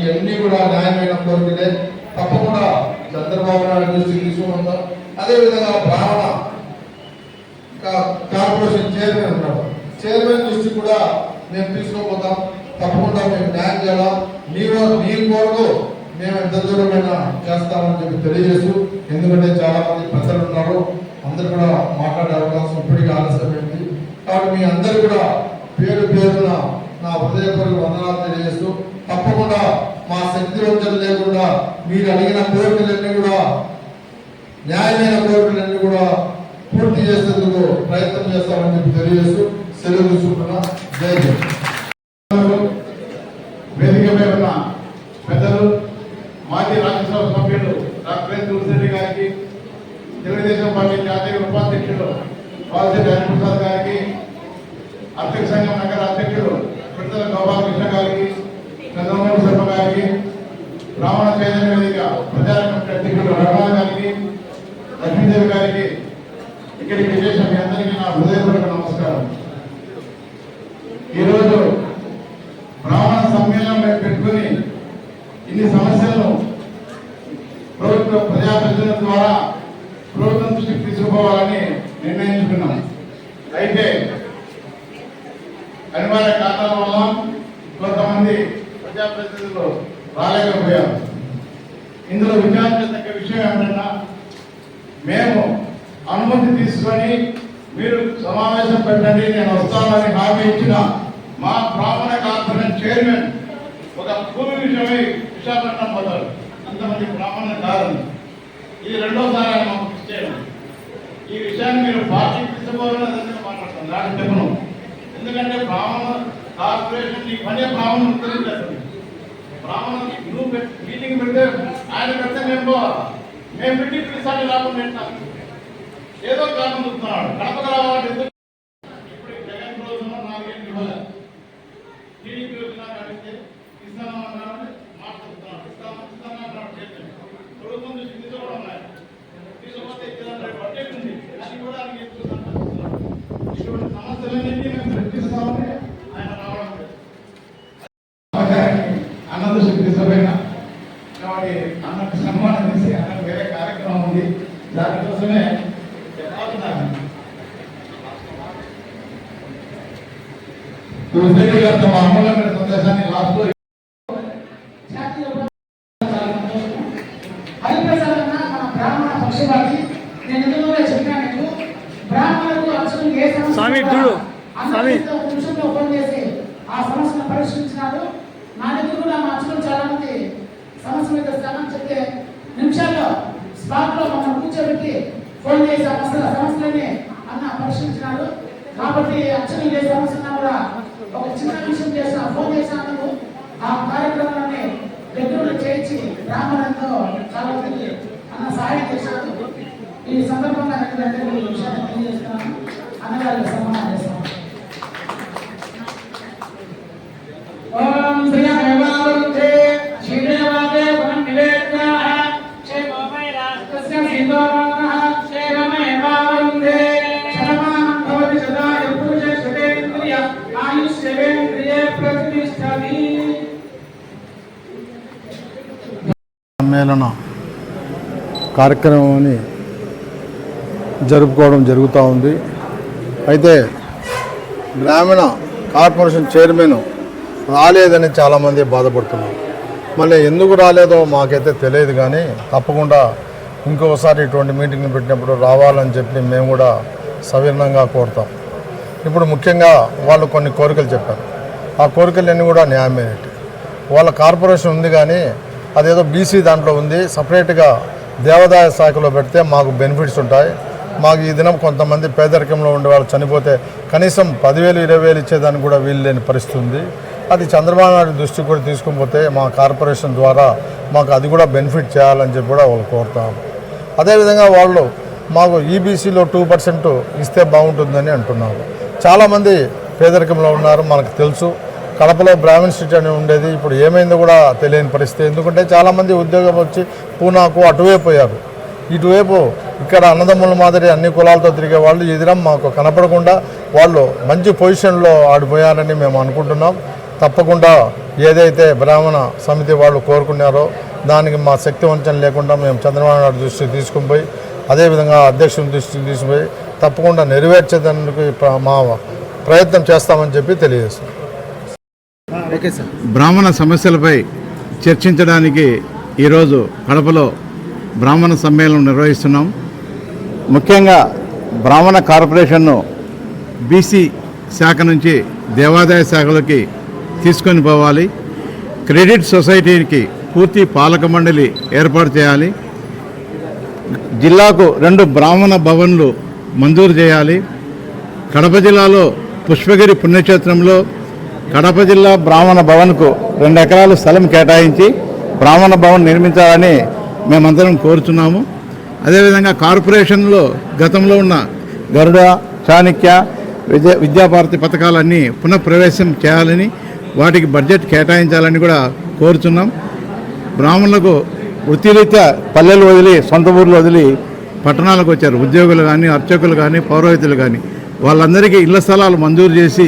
ఇవన్నీ కూడా న్యాయమైన కోరికలే. తప్పకుండా చంద్రబాబు నాయుడు దృష్టికి తీసుకుంటాం. అదేవిధంగా బ్రాహ్మణ కార్పొరేషన్ చైర్మన్ ఉన్నాడు, చైర్మన్ దృష్టి కూడా మేము తీసుకోపోతాం. తప్పకుండా మేము న్యాయం చేయాలా, నీ కోరకు మేము ఎంత దూరమైనా చేస్తామని చెప్పి తెలియజేస్తూ, ఎందుకంటే చాలా మంది పెద్దలు ఉన్నారు, అందరు కూడా మాట్లాడే అవకాశం ఇప్పటికీ ఆలస్యమైంది. కాబట్టి మీ అందరు కూడా పేరు పేరున నా హృదయపూర్వక వందనాలు తెలియజేస్తూ, తప్పకుండా మా శక్తి వంచన లేకుండా మీరు అడిగిన కోరికలన్నీ కూడా న్యాయమైన కోరికలన్నీ కూడా పూర్తి చేసేందుకు ప్రయత్నం చేస్తామని చెప్పి తెలియజేస్తూ సెలవు తీసుకుంటున్నా. జై జై. వేదిక మీద ఉన్న పెద్దలు, మాజీ రాజ్యసభ సభ్యులు డాక్టర్ తులసిరెడ్డి గారికి, తెలుగుదేశం పార్టీ జాతీయ ఉపాధ్యక్షులు వాల్శెట్టి హరిప్రసాద్ గారికి, ఆర్థిక సంఘం నగర అధ్యక్షుడు విడుదల గోపాలకృష్ణ గారికి, చంద్రమోహన్ శర్మ గారికి, బ్రాహ్మణ చైతన్య వేదిక ప్రచార అధ్యక్షుడు రమణ గారికి, లక్ష్మీదేవి గారికి, ఇక్కడికి విశేషం మీ అందరికీ నా హృదయపూర్వక నమస్కారం. ఈరోజు బ్రాహ్మణ సమ్మేళనం పెట్టుకుని ఇన్ని సమస్యలను ప్రభుత్వ ప్రజాప్రతినిధుల ద్వారా ప్రభుత్వం దృష్టికి తీసుకుపోవాలని నిర్ణయించుకున్నాం. అయితే అనివార్య కారణాల వల్ల కొంతమంది ప్రజాప్రతినిధులు రాలేకపోయారు. ఇందులో విచారించదగ్గ విషయం ఏమిటన్నా, మేము అనుమతి తీసుకొని మీరు సమావేశం పెట్టండి, నేను వస్తానని హామీ ఇచ్చిన మా బ్రాహ్మణ కార్పొరేషన్ చైర్మన్ ఒక భూమి విషయమై విశాఖపట్నం పోతారు. అంతమంది బ్రాహ్మణ కాదు, ఇది రెండోసారి ఆయన మాకు ఇచ్చేయడం. ఈ విషయాన్ని మీరు పార్టీకి తీసుకోవాలని మాట్లాడుతున్నాను, దానికి చెప్పను. ఎందుకంటే బ్రాహ్మణ కార్పొరేషన్ ఈ పనే బ్రాహ్మణులు ఉత్తరించేస్తుంది. బ్రాహ్మణ నువ్వు మీటింగ్ పెడితే ఆయన పెడితే మేము మీటింగ్ పిలిచాలి రాకుండా ఏదో కారణం చూస్తున్నాడు. కడపకు రావాలంటే ఇప్పుడు జగన్ రోజున 4 ఏళ్ళు ఇవ్వాలి, టీడీపీ వచ్చినా అడిగితే ఇస్తామన్నాడు, మాట్లాడుతున్నాడు, ఇస్తామన్నాడు. ప్రభుత్వం నుంచి కూడా ఉన్నాయి, తీసుకుపోతే బడ్జెట్ ఉంది, అది కూడా ఆయన ఎత్తుకుంటున్నాడు. ఇటువంటి సమస్యలన్నింటినీ మేము చర్చిస్తామని ఆయన రావడం లేదు. అన్న దృష్టికి తీసుకుపోయినా కాబట్టి అన్నకు సన్మానం చేసి అన్నకు వేరే కార్యక్రమం ఉంది, దానికోసమే తులసిరెడ్డి గారు తమ అమూల్యమైన సందేశాన్ని లాస్ట్ హరిప్రసాద్ అన్న మన బ్రాహ్మణ పక్షవాది. నేను ఎందులో చెప్పాను, బ్రాహ్మణులకు అసలు ఏ సమస్య ఒక నిమిషంలో ఫోన్ చేసి ఆ సమస్యను పరిష్కరించినారు. నా దగ్గర కూడా మా అచ్చులు చాలా మంది సమస్య మీద స్థానం చెప్తే నిమిషాల్లో స్పాట్ లో మమ్మల్ని కూర్చోబెట్టి ఫోన్ చేసి ఆ సమస్యలని అన్న పరిష్కరించినారు. కాబట్టి అచ్చలు ఏ సమస్య ఉన్నా కూడా ఒక చిన్న విషయం చేసిన ఫోన్ చేసినందుకు ఆ కార్యక్రమాన్ని దగ్గర చేయించి బ్రాహ్మణులతో చాలా మంది అన్న సహాయం చేశారు. ఈ సందర్భంగా ఈ విషయాన్ని తెలియజేస్తున్నాను. అన్నగారికి సన్మానం చేస్తాను. ఓం శ్రీమేవాంతే శ్రీదేవాదే వనం నివేద్యాః క్షేమమయ రాష్ట్రస్య సీతోమః క్షేమమేవాంతే శరమానం భవతి సదా యపురుష శతేంద్రియ ఆయుష్యేంద్రియే ప్రతిష్ఠతి. సమ్మేళన కార్యక్రమాన్ని జరుపుకోవడం జరుగుతూ ఉంది. అయితే గ్రామీణ కార్పొరేషన్ చైర్మన్ రాలేదని చాలామంది బాధపడుతున్నారు. మళ్ళీ ఎందుకు రాలేదో మాకైతే తెలియదు, కానీ తప్పకుండా ఇంకొకసారి ఇటువంటి మీటింగ్లు పెట్టినప్పుడు రావాలని చెప్పి మేము కూడా సవినయంగా కోరుతాం. ఇప్పుడు ముఖ్యంగా వాళ్ళు కొన్ని కోరికలు చెప్పారు, ఆ కోరికలన్నీ కూడా న్యాయమైనవి. వాళ్ళ కార్పొరేషన్ ఉంది కానీ అదేదో బీసీ దాంట్లో ఉంది, సపరేట్గా దేవాదాయ శాఖలో పెడితే మాకు బెనిఫిట్స్ ఉంటాయి. మాకు ఈ దినం కొంతమంది పేదరికంలో ఉండే వాళ్ళు చనిపోతే కనీసం 10,000 20,000 ఇచ్చేదానికి కూడా వీలు లేని పరిస్థితి ఉంది. అది చంద్రబాబు నాయుడు దృష్టికి కూడా తీసుకుపోతే మా కార్పొరేషన్ ద్వారా మాకు అది కూడా బెనిఫిట్ చేయాలని చెప్పి కూడా వాళ్ళు కోరుతాము. అదేవిధంగా వాళ్ళు మాకు ఈబీసీలో 2% ఇస్తే బాగుంటుందని అంటున్నారు. చాలామంది పేదరికంలో ఉన్నారు, మనకు తెలుసు. కడపలో బ్రాహ్మణ్ స్ట్రీట్ అని ఉండేది, ఇప్పుడు ఏమైందో కూడా తెలియని పరిస్థితి. ఎందుకంటే చాలామంది ఉద్యోగం వచ్చి పూనాకు అటువైపు పోయారు. ఇటువైపు ఇక్కడ అన్నదమ్ముల మాదిరి అన్ని కులాలతో తిరిగే వాళ్ళు ఈ దినం మాకు కనపడకుండా వాళ్ళు మంచి పొజిషన్లో ఆడిపోయారని మేము అనుకుంటున్నాం. తప్పకుండా ఏదైతే బ్రాహ్మణ సమితి వాళ్ళు కోరుకున్నారో దానికి మా శక్తి వంచన లేకుండా మేము చంద్రబాబు నాయుడు దృష్టికి తీసుకుని పోయి అదేవిధంగా అధ్యక్షుని దృష్టికి తీసుకుపోయి తప్పకుండా నెరవేర్చేదానికి మా ప్రయత్నం చేస్తామని చెప్పి తెలియజేస్తాం. బ్రాహ్మణ సమస్యలపై చర్చించడానికి ఈరోజు కడపలో బ్రాహ్మణ సమ్మేళనం నిర్వహిస్తున్నాం. ముఖ్యంగా బ్రాహ్మణ కార్పొరేషన్ను బీసీ శాఖ నుంచి దేవాదాయ శాఖలోకి తీసుకొని పోవాలి. క్రెడిట్ సొసైటీకి పూర్తి పాలక మండలి ఏర్పాటు చేయాలి. జిల్లాకు 2 బ్రాహ్మణ భవన్లు మంజూరు చేయాలి. కడప జిల్లాలో పుష్పగిరి పుణ్యక్షేత్రంలో కడప జిల్లా బ్రాహ్మణ భవన్కు 2 ఎకరాలు స్థలం కేటాయించి బ్రాహ్మణ భవన్ నిర్మించాలని మేమందరం కోరుతున్నాము. అదేవిధంగా కార్పొరేషన్లో గతంలో ఉన్న గరుడ, చాణక్య, విద్యాభారతి పథకాలన్నీ పునఃప్రవేశం చేయాలని, వాటికి బడ్జెట్ కేటాయించాలని కూడా కోరుతున్నాం. బ్రాహ్మణులకు వృత్తిరీత్యా పల్లెలు వదిలి సొంత ఊర్లు వదిలి పట్టణాలకు వచ్చారు. ఉద్యోగులు కానీ, అర్చకులు కానీ, పౌరోహితులు కానీ వాళ్ళందరికీ ఇళ్ల స్థలాలు మంజూరు చేసి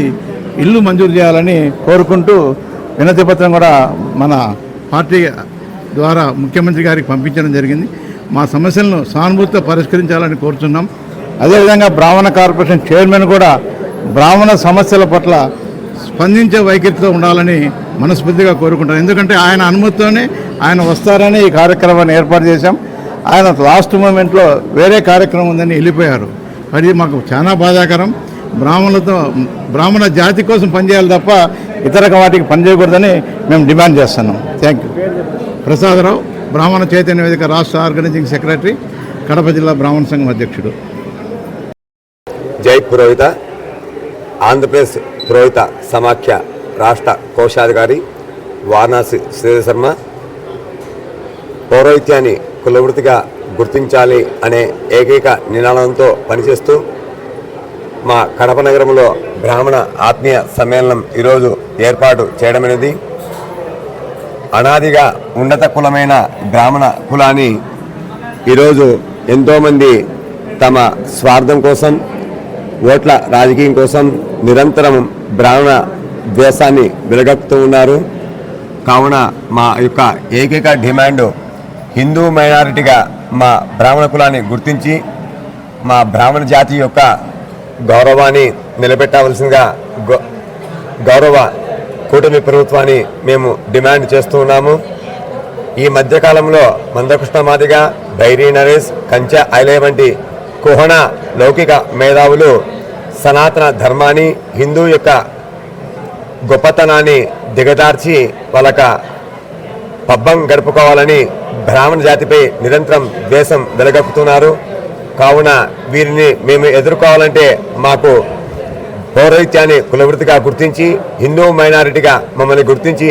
ఇల్లు మంజూరు చేయాలని కోరుకుంటూ వినతి పత్రం కూడా మన పార్టీ ద్వారా ముఖ్యమంత్రి గారికి పంపించడం జరిగింది. మా సమస్యలను సానుభూతితో పరిష్కరించాలని కోరుతున్నాం. అదేవిధంగా బ్రాహ్మణ కార్పొరేషన్ చైర్మన్ కూడా బ్రాహ్మణ సమస్యల పట్ల స్పందించే వైఖరితో ఉండాలని మనస్ఫూర్తిగా కోరుకుంటాను. ఎందుకంటే ఆయన అనుమతితోనే ఆయన వస్తారని ఈ కార్యక్రమాన్ని ఏర్పాటు చేశాం. ఆయన లాస్ట్ మూమెంట్లో వేరే కార్యక్రమం ఉందని వెళ్ళిపోయారు. అది మాకు చాలా బాధాకరం. బ్రాహ్మణ జాతి కోసం పనిచేయాలి తప్ప ఇతర వాటికి పనిచేయకూడదని మేము డిమాండ్ చేస్తున్నాం. Thank you. ప్రసాదరావు, బ్రాహ్మణ చైతన్య వేదిక రాష్ట్ర ఆర్గనైజింగ్ సెక్రటరీ, కడప జిల్లా బ్రాహ్మణ సంఘం అధ్యక్షుడు. జై పురోహిత. ఆంధ్రప్రదేశ్ పురోహిత సమాఖ్య రాష్ట్ర కోశాధికారి వారణాసి శ్రీధర్ శర్మ. పౌరోహిత్యాన్ని కులవృత్తిగా గుర్తించాలి అనే ఏకైక నినాదంతో పనిచేస్తూ మా కడప నగరంలో బ్రాహ్మణ ఆత్మీయ సమ్మేళనం ఈరోజు ఏర్పాటు చేయడం అనేది అనాదిగా ఉన్నత కులమైన బ్రాహ్మణ కులాన్ని ఈరోజు ఎంతోమంది తమ స్వార్థం కోసం, ఓట్ల రాజకీయం కోసం నిరంతరం బ్రాహ్మణ ద్వేషాన్ని వెలగక్కుతూ ఉన్నారు. కావున మా యొక్క ఏకైక డిమాండ్ హిందూ మైనారిటీగా మా బ్రాహ్మణ కులాన్ని గుర్తించి మా బ్రాహ్మణ జాతి యొక్క గౌరవాన్ని నిలబెట్టవలసిందిగా గౌరవ కూటమి ప్రభుత్వాన్ని మేము డిమాండ్ చేస్తూ ఉన్నాము. ఈ మధ్యకాలంలో మందకృష్ణ మాదిగ, బైరీ నరేష్, కంచె ఐలయ్య వంటి కుహన లౌకిక మేధావులు సనాతన ధర్మాన్ని, హిందూ యొక్క గొప్పతనాన్ని దిగజార్చి వాళ్ళక పబ్బం గడుపుకోవాలని బ్రాహ్మణ జాతిపై నిరంతరం ద్వేషం వెలగక్కుతున్నారు. కావున వీరిని మేము ఎదుర్కోవాలంటే మాకు పౌరోహిత్యాన్ని కులవృత్తిగా గుర్తించి, హిందూ మైనారిటీగా మమ్మల్ని గుర్తించి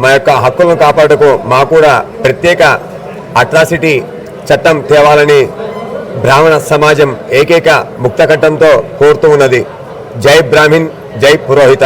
మా యొక్క హక్కులను కాపాడుకు మా కూడా ప్రత్యేక అట్రాసిటీ చట్టం తేవాలని బ్రాహ్మణ సమాజం ఏకైక ముక్తకంఠంతో కోరుతూ ఉన్నది. జై బ్రాహ్మణ్, జై పురోహిత.